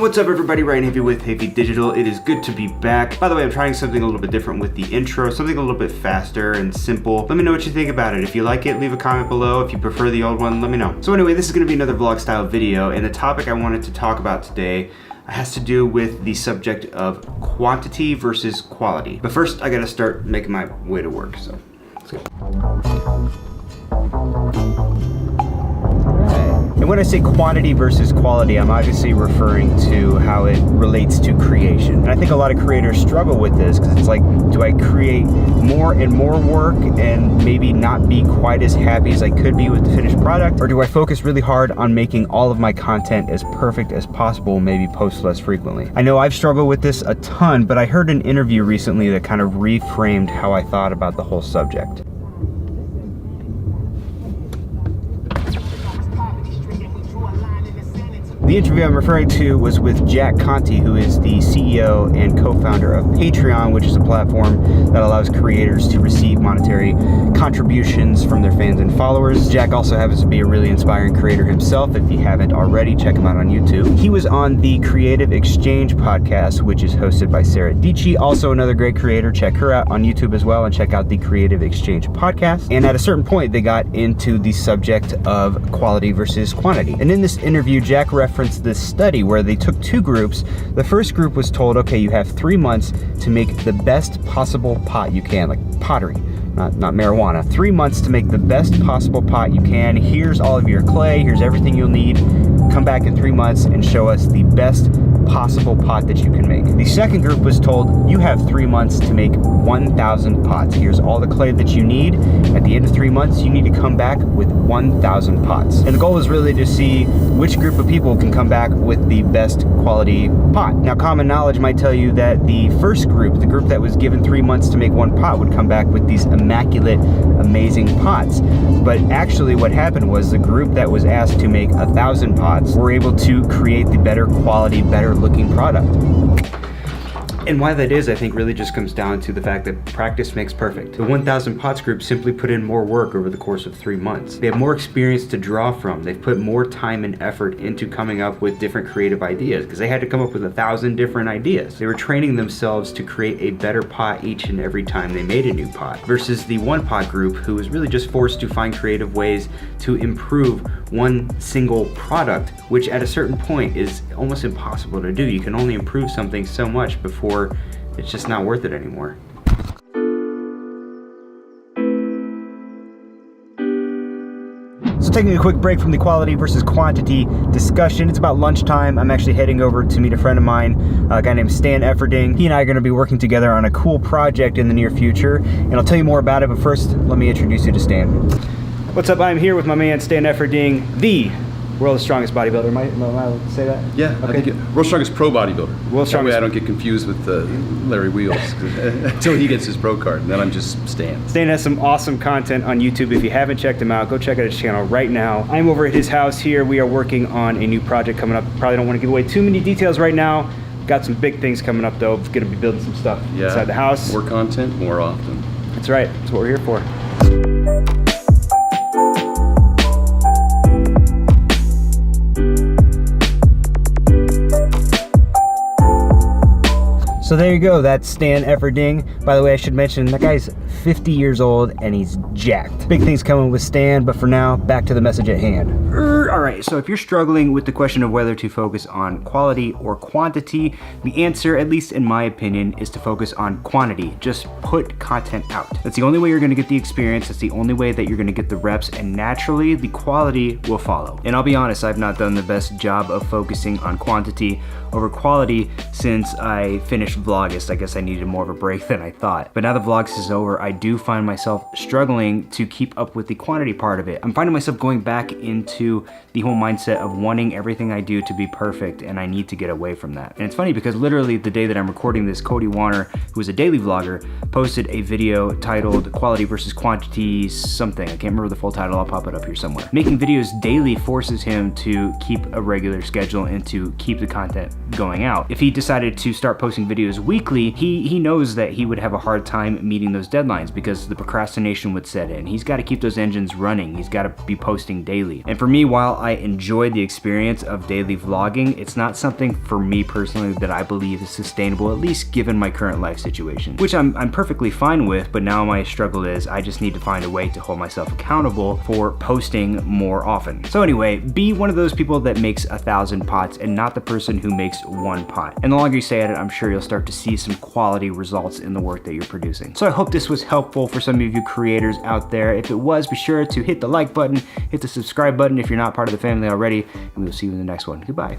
What's up everybody, Ryan Hafey with Hafey Digital. It is good to be back. By the way, I'm trying something a little bit different with the intro, something a little bit faster and simple. Let me know what you think about it. If you like it, leave a comment below. If you prefer the old one, let me know. So anyway, this is gonna be another vlog style video, and the topic I wanted to talk about today has to do with the subject of quantity versus quality. But first, I gotta start making my way to work, so let's go. And when I say quantity versus quality, I'm obviously referring to how it relates to creation. And I think a lot of creators struggle with this because it's like, do I create more and more work and maybe not be quite as happy as I could be with the finished product? Or do I focus really hard on making all of my content as perfect as possible, maybe post less frequently? I know I've struggled with this a ton, but I heard an interview recently that kind of reframed how I thought about the whole subject. The interview I'm referring to was with Jack Conte, who is the CEO and co-founder of Patreon, which is a platform that allows creators to receive monetary contributions from their fans and followers. Jack also happens to be a really inspiring creator himself. If you haven't already, check him out on YouTube. He was on the Creative Exchange podcast, which is hosted by Sarah Dietschy, also another great creator. Check her out on YouTube as well, and check out the Creative Exchange podcast. And at a certain point, they got into the subject of quality versus quantity. And in this interview, Jack referenced this study where they took two groups. The first group was told, okay, you have 3 months to make the best possible pot you can, like pottery, not marijuana. 3 months to make the best possible pot you can. Here's all of your clay, here's everything you'll need. Come back in 3 months and show us the best possible pot that you can make. The second group was told, you have 3 months to make 1,000 pots. Here's all the clay that you need. At the end of 3 months, you need to come back with 1,000 pots. And the goal is really to see which group of people can come back with the best quality pot. Now, common knowledge might tell you that the first group, the group that was given 3 months to make one pot, would come back with these immaculate, amazing pots. But actually what happened was the group that was asked to make 1,000 pots were able to create the better quality, better looking product. And why that is, I think, really just comes down to the fact that practice makes perfect. The 1,000 Pots group simply put in more work over the course of 3 months. They have more experience to draw from. They've put more time and effort into coming up with different creative ideas because they had to come up with 1,000 different ideas. They were training themselves to create a better pot each and every time they made a new pot, versus the one pot group who was really just forced to find creative ways to improve one single product, which at a certain point is almost impossible to do. You can only improve something so much before it's just not worth it anymore. So taking a quick break from the quality versus quantity discussion, it's about lunchtime. I'm actually heading over to meet a friend of mine, a guy named Stan Efferding. He and I are going to be working together on a cool project in the near future, and I'll tell you more about it, but first, let me introduce you to Stan. What's up? I'm here with my man Stan Efferding, the world's strongest bodybuilder. Am I allowed to say that? Yeah, okay. I think world's strongest pro bodybuilder. World's strongest. That way I don't get confused with Larry Wheels until he gets his pro card, and then I'm just Stan. Stan has some awesome content on YouTube. If you haven't checked him out, go check out his channel right now. I'm over at his house here. We are working on a new project coming up. Probably don't want to give away too many details right now. Got some big things coming up though. Going to be building some stuff inside the house. More content, more often. That's right. That's what we're here for. So there you go, that's Stan Efferding. By the way, I should mention, that guy's 50 years old and he's jacked. Big things coming with Stan, but for now, back to the message at hand. Alright, so if you're struggling with the question of whether to focus on quality or quantity, the answer, at least in my opinion, is to focus on quantity. Just put content out. That's the only way you're gonna get the experience, that's the only way that you're gonna get the reps, and naturally, the quality will follow. And I'll be honest, I've not done the best job of focusing on quantity over quality since I finished Vlogust. I guess I needed more of a break than I thought. But now that Vlogust is over, I do find myself struggling to keep up with the quantity part of it. I'm finding myself going back into the whole mindset of wanting everything I do to be perfect, and I need to get away from that. And it's funny because literally the day that I'm recording this, Cody Warner, who is a daily vlogger, posted a video titled Quality versus Quantity something. I can't remember the full title, I'll pop it up here somewhere. Making videos daily forces him to keep a regular schedule and to keep the content going out. If he decided to start posting videos weekly, he knows that he would have a hard time meeting those deadlines. deadlines because the procrastination would set in. He's got to keep those engines running. He's got to be posting daily. And for me, while I enjoy the experience of daily vlogging, it's not something for me personally that I believe is sustainable, at least given my current life situation, which I'm perfectly fine with, but now my struggle is I just need to find a way to hold myself accountable for posting more often. So anyway, be one of those people that makes 1,000 pots and not the person who makes one pot. And the longer you stay at it, I'm sure you'll start to see some quality results in the work that you're producing. So I hope this was helpful for some of you creators out there. If it was, be sure to hit the like button, hit the subscribe button if you're not part of the family already, and we'll see you in the next one. Goodbye.